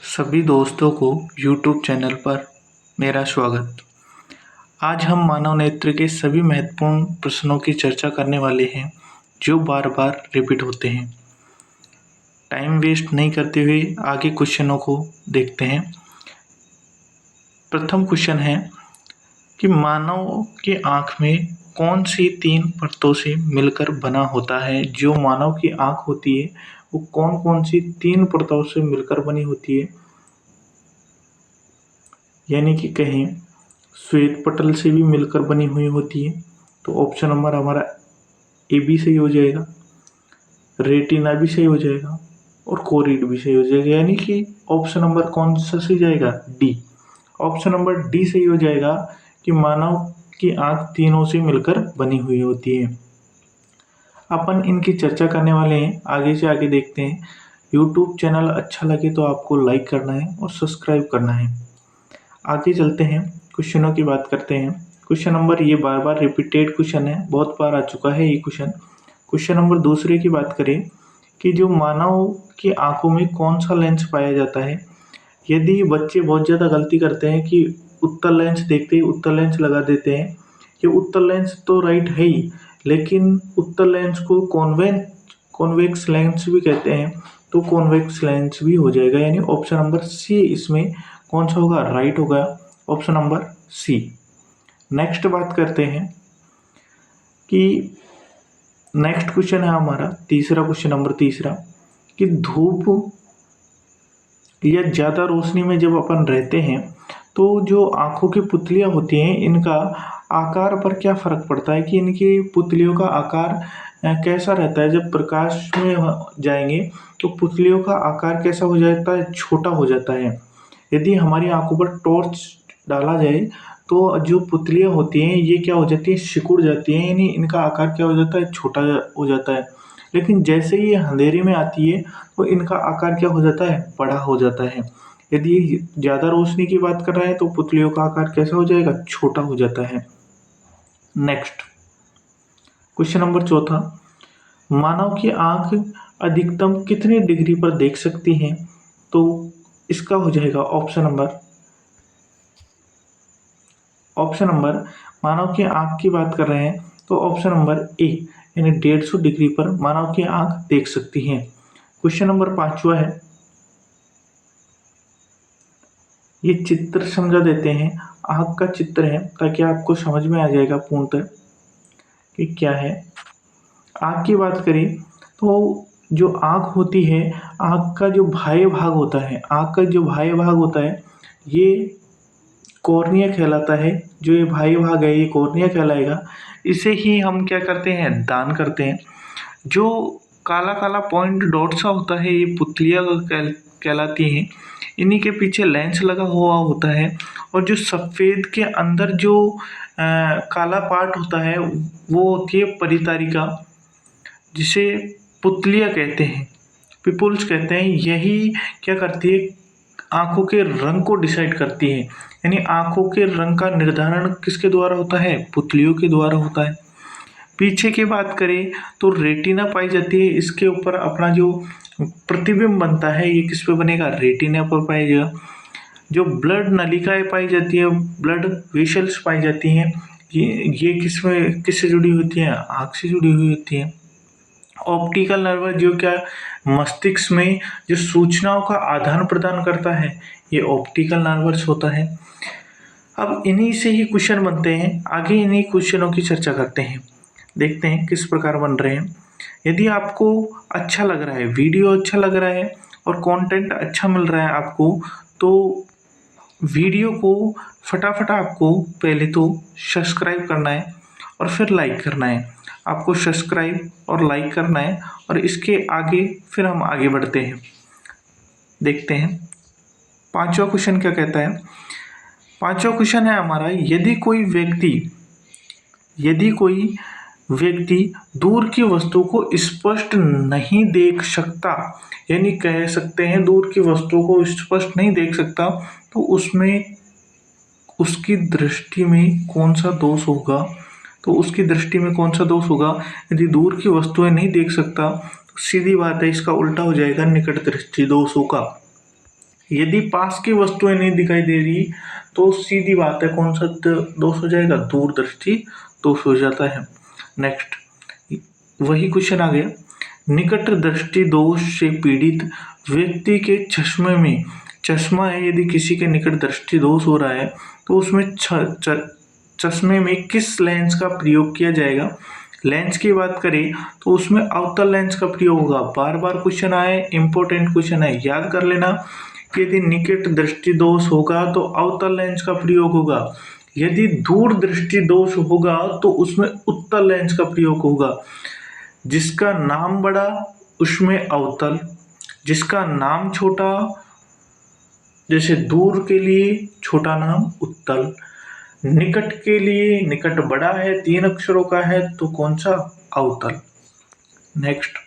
सभी दोस्तों को YouTube चैनल पर मेरा स्वागत। आज हम मानव नेत्र के सभी महत्वपूर्ण प्रश्नों की चर्चा करने वाले हैं जो बार बार रिपीट होते हैं। टाइम वेस्ट नहीं करते हुए आगे क्वेश्चनों को देखते हैं। प्रथम क्वेश्चन है कि मानव की आँख में कौन सी 3 परतों से मिलकर बना होता है। जो मानव की आँख होती है वो कौन कौन सी 3 परतों से मिलकर बनी होती है, यानी कि कहें श्वेत पटल से भी मिलकर बनी हुई होती है। तो ऑप्शन नंबर हमारा ए भी सही हो जाएगा, रेटिना भी सही हो जाएगा और कोरिड भी सही हो जाएगा, यानी कि ऑप्शन नंबर कौन सा सही जाएगा, डी। ऑप्शन नंबर डी सही हो जाएगा कि मानव की आँख तीनों से मिलकर बनी हुई होती है। अपन इनकी चर्चा करने वाले हैं, आगे से आगे देखते हैं। यूट्यूब चैनल अच्छा लगे तो आपको लाइक करना है और सब्सक्राइब करना है। आगे चलते हैं, क्वेश्चनों की बात करते हैं। क्वेश्चन नंबर ये बार बार रिपीटेड क्वेश्चन है, बहुत बार आ चुका है ये क्वेश्चन। क्वेश्चन नंबर दूसरे की बात करें कि जो मानव की आंखों में कौन सा लेंस पाया जाता है। यदि बच्चे बहुत ज़्यादा गलती करते हैं कि उत्तल लेंस देखते ही उत्तल लेंस लगा देते हैं। ये उत्तल लेंस तो राइट है ही, लेकिन उत्तल लेंस को कॉन्वेक्स लेंस भी कहते हैं, तो कॉन्वेक्स लेंस भी हो जाएगा, यानी ऑप्शन नंबर सी इसमें कौन सा होगा, राइट होगा, ऑप्शन नंबर सी। नेक्स्ट बात करते हैं कि नेक्स्ट क्वेश्चन है हमारा तीसरा, क्वेश्चन नंबर तीसरा, कि धूप या ज़्यादा रोशनी में जब अपन रहते हैं तो जो आँखों की पुतलियाँ होती हैं इनका आकार पर क्या फ़र्क पड़ता है, कि इनकी पुतलियों का आकार कैसा रहता है। जब प्रकाश में जाएंगे तो पुतलियों का आकार कैसा हो जाता है, छोटा हो जाता है। यदि हमारी आंखों पर टॉर्च डाला जाए तो जो पुतलियाँ होती हैं ये क्या हो जाती है, सिकुड़ जाती हैं, यानी इनका आकार क्या हो जाता है, छोटा हो जाता है। लेकिन जैसे ही ये अंधेरे में आती है तो इनका आकार क्या हो जाता है, बड़ा हो जाता है। यदि ज़्यादा रोशनी की बात कर रहे हैं तो पुतलियों का आकार कैसा हो जाएगा, छोटा हो जाता है। नेक्स्ट क्वेश्चन नंबर चौथा, मानव की आंख अधिकतम कितने डिग्री पर देख सकती है। तो इसका हो जाएगा ऑप्शन नंबर मानव की आंख की बात कर रहे हैं तो ऑप्शन नंबर ए, यानी 150 डिग्री पर मानव की आंख देख सकती है। क्वेश्चन नंबर 5वां है, ये चित्र समझा देते हैं, आंख का चित्र है ताकि आपको समझ में आ जाएगा पूर्णतः कि क्या है। आंख की बात करें तो जो आंख होती है, आंख का जो बाह्य भाग होता है, आंख का जो बाह्य भाग होता है ये कॉर्निया कहलाता है। जो ये बाह्य भाग है ये कॉर्निया कहलाएगा। इसे ही हम क्या करते हैं, दान करते हैं। जो काला काला पॉइंट डॉट सा होता है ये पुतलियाँ कहलाती हैं। इन्हीं के पीछे लेंस लगा हुआ होता है और जो सफ़ेद के अंदर जो काला पार्ट होता है वो होती है परितारिका, जिसे पुतलियाँ कहते हैं, पिपुल्स कहते हैं। यही क्या करती है, आँखों के रंग को डिसाइड करती है, यानी आँखों के रंग का निर्धारण किसके द्वारा होता है, पुतलियों के द्वारा होता है। पीछे की बात करें तो रेटिना पाई जाती है, इसके ऊपर अपना जो प्रतिबिंब बनता है ये किस पे बनेगा, रेटिना पर पाएगा। जो ब्लड नलिकाएं पाई जाती है, ब्लड वेसल्स पाई जाती हैं, ये किससे जुड़ी होती हैं, आँख से जुड़ी हुई होती हैं। ऑप्टिकल नर्व जो क्या मस्तिष्क में जो सूचनाओं का आदान प्रदान करता है ये ऑप्टिकल नर्वस होता है। अब इन्हीं से ही क्वेश्चन बनते हैं, आगे इन्हीं क्वेश्चनों की चर्चा करते हैं, देखते हैं किस प्रकार बन रहे हैं। यदि आपको अच्छा लग रहा है, वीडियो अच्छा लग रहा है और कंटेंट अच्छा मिल रहा है आपको, तो वीडियो को फटाफट आपको पहले तो सब्सक्राइब करना है और फिर लाइक करना है। आपको सब्सक्राइब और लाइक करना है और इसके आगे फिर हम आगे बढ़ते हैं, देखते हैं। 5वां क्वेश्चन क्या कहता है। 5वां क्वेश्चन है हमारा, यदि कोई व्यक्ति दूर की वस्तु को स्पष्ट नहीं देख सकता, यानी कह सकते हैं दूर की वस्तु को स्पष्ट नहीं देख सकता, तो उसमें उसकी दृष्टि में कौन सा दोष होगा। तो उसकी दृष्टि में कौन सा दोष होगा, यदि दूर की वस्तुएं नहीं देख सकता तो सीधी बात है इसका उल्टा हो जाएगा, निकट दृष्टि दोष होगा। यदि पास की वस्तुएं नहीं दिखाई दे रही तो सीधी बात है कौन सा दोष हो जाएगा, दूरदृष्टि दोष हो जाता है। नेक्स्ट वही क्वेश्चन आ गया, निकट दृष्टि दोष से पीड़ित व्यक्ति के चश्मे में, चश्मा है यदि किसी के निकट दृष्टि दोष हो रहा है तो उसमें चश्मे में किस लेंस का प्रयोग किया जाएगा। लेंस की बात करें तो उसमें अवतल लेंस का प्रयोग होगा। बार बार क्वेश्चन आए, इंपॉर्टेंट क्वेश्चन है, याद कर लेना कि यदि निकट दृष्टि दोष होगा तो अवतल लेंस का प्रयोग होगा, यदि दूर दृष्टि दोष होगा तो उसमें उत्तल लेंस का प्रयोग होगा। जिसका नाम बड़ा उसमें अवतल, जिसका नाम छोटा जैसे दूर के लिए छोटा नाम उत्तल, निकट के लिए निकट बड़ा है 3 अक्षरों का है तो कौन सा, अवतल। नेक्स्ट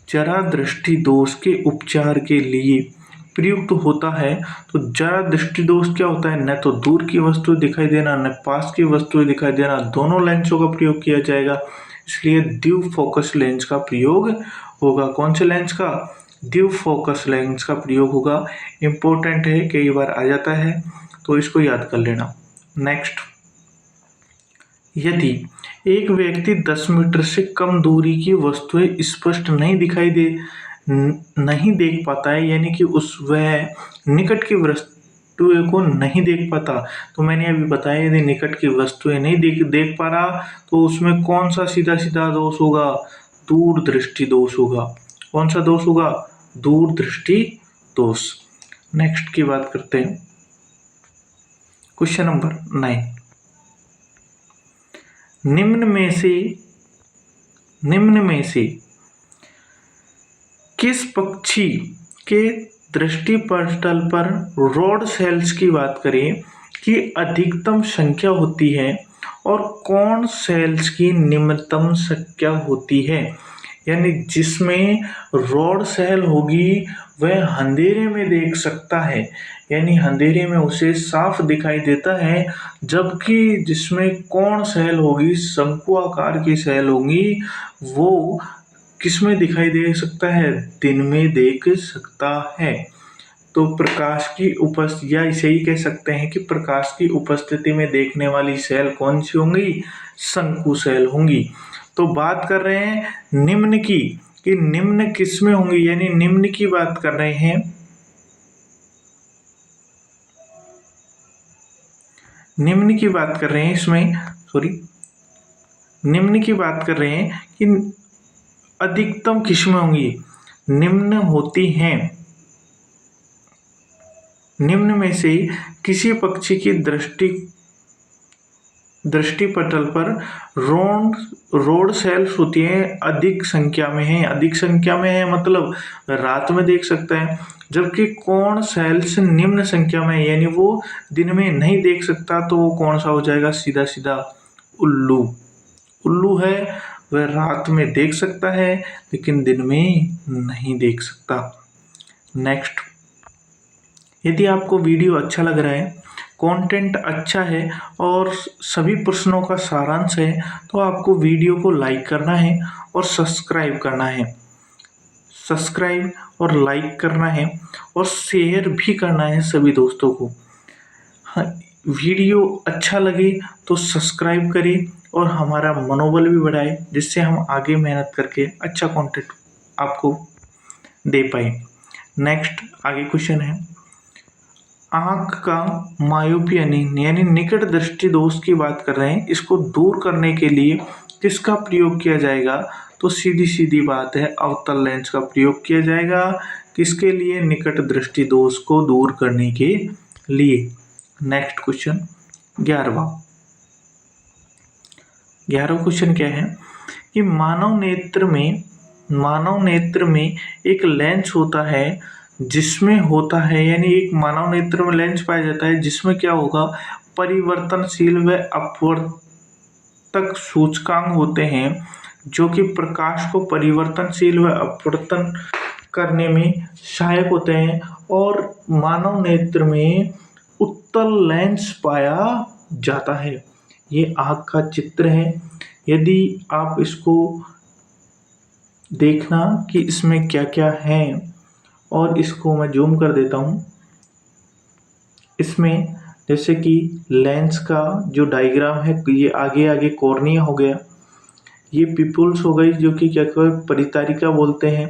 जरा दृष्टि दोष के उपचार के लिए प्रयुक्त होता है। तो जरा दृष्टि दोष क्या होता है, न तो दूर की वस्तु दिखाई देना न पास की वस्तु दिखाई देना, दोनों लेंसों का प्रयोग किया जाएगा, इसलिए द्विव फोकस लेंस का प्रयोग होगा। कौन से लेंस का, द्विव फोकस लेंस का प्रयोग होगा। इंपॉर्टेंट है, कई बार आ जाता है तो इसको याद कर लेना। नेक्स्ट यदि एक व्यक्ति 10 मीटर से कम दूरी की वस्तुएं स्पष्ट नहीं देख पाता है, यानी कि वह निकट की वस्तुएं को नहीं देख पाता, तो मैंने अभी बताया यदि निकट की वस्तुएं नहीं देख पा रहा तो उसमें कौन सा सीधा सीधा दोष होगा, दूर दृष्टि दोष होगा। कौन सा दोष होगा, दूर दृष्टि दोष। नेक्स्ट की बात करते हैं, क्वेश्चन नंबर 9, निम्न में से किस पक्षी के दृष्टिपटल पर रॉड सेल्स की बात करें कि अधिकतम संख्या होती है और कौन सेल्स की निम्नतम संख्या होती है। यानी जिसमें रॉड सेल होगी वह अंधेरे में देख सकता है, यानी अंधेरे में उसे साफ दिखाई देता है, जबकि जिसमें कौन सेल होगी, शंकु आकार की सेल होगी, वो किसमें दिखाई दे सकता है, दिन में देख सकता है। तो प्रकाश की उपस्थिति, या इसे ही कह सकते हैं कि प्रकाश की उपस्थिति में देखने वाली सेल कौन सी होंगी, शंकु सेल होंगी। तो बात कर रहे हैं निम्न की, कि निम्न किसमें होंगी, यानी निम्न की बात कर रहे हैं, निम्न की बात कर रहे हैं इसमें, निम्न की बात कर रहे हैं कि अधिकतम किसमें होंगी, निम्न होती हैं, निम्न में से किसी पक्षी की दृष्टिपटल पर रोड सेल्स होती हैं, अधिक संख्या में है, अधिक संख्या में है मतलब रात में देख सकता है, जबकि कौन सेल्स निम्न संख्या में है, यानी वो दिन में नहीं देख सकता, तो वो कौन सा हो जाएगा, सीधा सीधा उल्लू। उल्लू है वह रात में देख सकता है लेकिन दिन में नहीं देख सकता। नेक्स्ट, यदि आपको वीडियो अच्छा लग रहा है, कंटेंट अच्छा है और सभी प्रश्नों का सारांश है, तो आपको वीडियो को लाइक करना है और सब्सक्राइब करना है, सब्सक्राइब और लाइक करना है और शेयर भी करना है सभी दोस्तों को। हाँ, वीडियो अच्छा लगे तो सब्सक्राइब करें और हमारा मनोबल भी बढ़ाए, जिससे हम आगे मेहनत करके अच्छा कंटेंट आपको दे पाए। नेक्स्ट आगे क्वेश्चन है, आँख का मायोपिया यानी निकट दृष्टि दोष की बात कर रहे हैं, इसको दूर करने के लिए किसका प्रयोग किया जाएगा। तो सीधी सीधी बात है, अवतल लेंस का प्रयोग किया जाएगा। किसके लिए, निकट दृष्टि दोष को दूर करने के लिए। नेक्स्ट क्वेश्चन 11वां क्वेश्चन क्या है कि मानव नेत्र में एक लेंस होता है जिसमें होता है, यानी एक मानव नेत्र में लेंस पाया जाता है जिसमें क्या होगा, परिवर्तनशील व अपवर्तक सूचकांक होते हैं जो कि प्रकाश को परिवर्तनशील व अपवर्तन करने में सहायक होते हैं। और मानव नेत्र में उत्तल लेंस पाया जाता है। ये आँख का चित्र है, यदि आप इसको देखना कि इसमें क्या क्या है, और इसको मैं जूम कर देता हूँ। इसमें जैसे कि लेंस का जो डायग्राम है, ये आगे आगे कॉर्निया हो गया, ये पिपुल्स हो गई जो कि क्या कहते परितारिका बोलते हैं,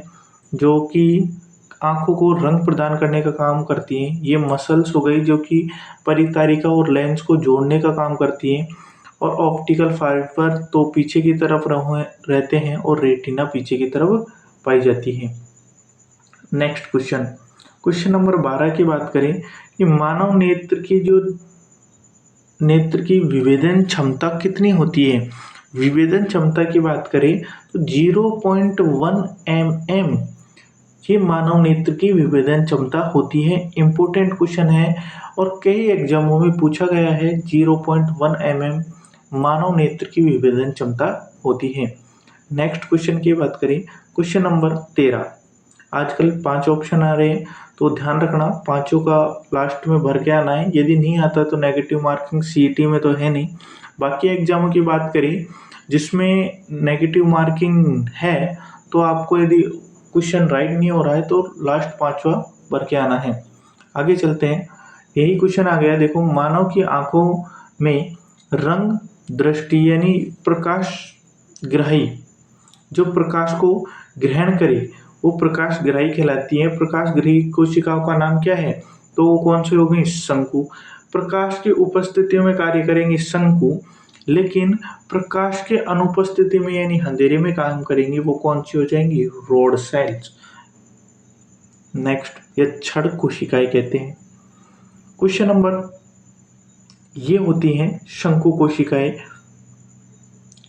जो कि आँखों को रंग प्रदान करने का काम करती हैं। ये मसल्स हो गई जो कि परितारिका और लेंस को जोड़ने का काम करती हैं। और ऑप्टिकल फाइबर तो पीछे की तरफ रहते हैं और रेटिना पीछे की तरफ पाई जाती है। नेक्स्ट क्वेश्चन नंबर 12 की बात करें कि मानव नेत्र की विभेदन क्षमता कितनी होती है। विभेदन क्षमता की बात करें तो 0.1 mm ये मानव नेत्र की विभेदन क्षमता होती है। इम्पोर्टेंट क्वेश्चन है और कई एग्जामों में पूछा गया है। 0.1 mm मानव नेत्र की विभेदन क्षमता होती है। नेक्स्ट क्वेश्चन की बात करें, क्वेश्चन नंबर 13। आजकल 5 ऑप्शन आ रहे हैं तो ध्यान रखना, पांचों का लास्ट में भर के आना है। यदि नहीं आता तो नेगेटिव मार्किंग सीईटी में तो है नहीं। बाकी एग्जामों की बात करें जिसमें नेगेटिव मार्किंग है तो आपको यदि क्वेश्चन राइट नहीं हो रहा है तो लास्ट 5वां भर के आना है। आगे चलते हैं, यही क्वेश्चन आ गया। देखो, मानव की आंखों में रंग दृष्टि यानी प्रकाश ग्राही, जो प्रकाश को ग्रहण करे वो प्रकाश ग्राही कहलाती है। प्रकाश ग्राही कोशिकाओं का नाम क्या है, तो वो कौन से हो गई, शंकु। प्रकाश की उपस्थिति में कार्य करेंगे शंकु, लेकिन प्रकाश के अनुपस्थिति में यानी अंधेरे में काम करेंगी वो कौन सी हो जाएंगी, रोड सेल्स। नेक्स्ट, ये क्षण कोशिकाएं कहते हैं। क्वेश्चन नंबर, ये होती हैं शंकु कोशिकाएं।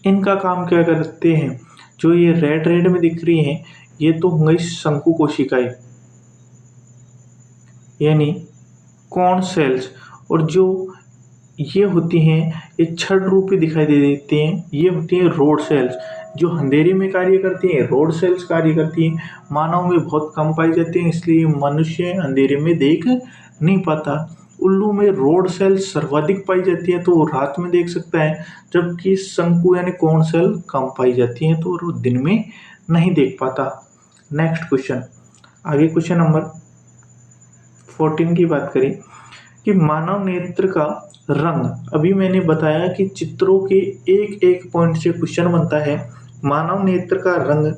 इनका काम क्या करते हैं, जो ये रेड में दिख रही हैं ये तो हो गई शंकु कोशिकाएं यानी कॉन सेल्स, और जो ये होती हैं ये छड़ रूपी दिखाई दे देती हैं, ये होती हैं रोड सेल्स। जो अंधेरे में कार्य करती हैं रोड सेल्स कार्य करती हैं। मानव में बहुत कम पाई जाती हैं, इसलिए मनुष्य अंधेरे में देख नहीं पाता। उल्लू में रोड सेल्स सर्वाधिक पाई जाती है तो वो रात में देख सकता है, जबकि शंकु यानी कॉन सेल कम पाई जाती हैं तो वो दिन में नहीं देख पाता। नेक्स्ट क्वेश्चन, आगे क्वेश्चन नंबर 14 की बात करें कि मानव नेत्र का रंग, अभी मैंने बताया कि चित्रों के एक एक पॉइंट से क्वेश्चन बनता है। मानव नेत्र का रंग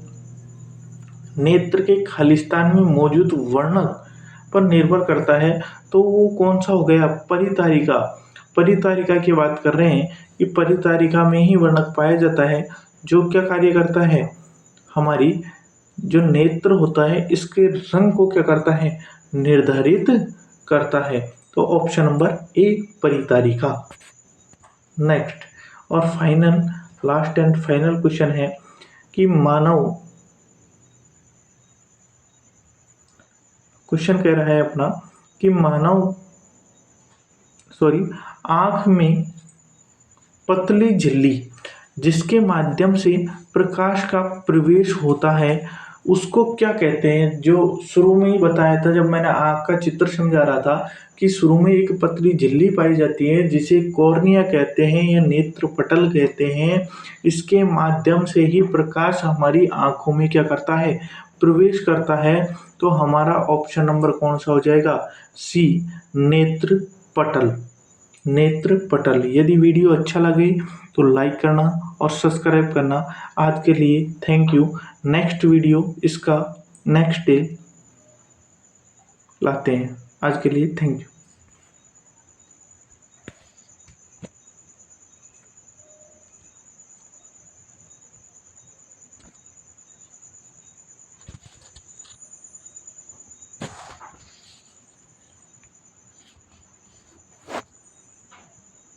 नेत्र के खालिस्तान में मौजूद वर्णक पर निर्भर करता है, तो वो कौन सा हो गया, परितारिका। परितारिका की बात कर रहे हैं कि परितारिका में ही वर्णक पाया जाता है, जो क्या कार्य करता है, हमारी जो नेत्र होता है इसके रंग को क्या करता है, निर्धारित करता है। तो ऑप्शन नंबर ए परितारिका। नेक्स्ट और final, last and final question है कि क्वेश्चन कह रहा है अपना कि आंख में पतली झिल्ली जिसके माध्यम से प्रकाश का प्रवेश होता है उसको क्या कहते हैं। जो शुरू में ही बताया था जब मैंने आंख का चित्र समझा रहा था कि शुरू में एक पतली झिल्ली पाई जाती है जिसे कॉर्निया कहते हैं या नेत्र पटल कहते हैं। इसके माध्यम से ही प्रकाश हमारी आंखों में क्या करता है, प्रवेश करता है। तो हमारा ऑप्शन नंबर कौन सा हो जाएगा, सी, नेत्र पटल। नेत्र पटल। यदि वीडियो अच्छा लगे तो लाइक करना और सब्सक्राइब करना। आज के लिए थैंक यू। नेक्स्ट वीडियो इसका नेक्स्ट डे लाते हैं। आज के लिए थैंक यू।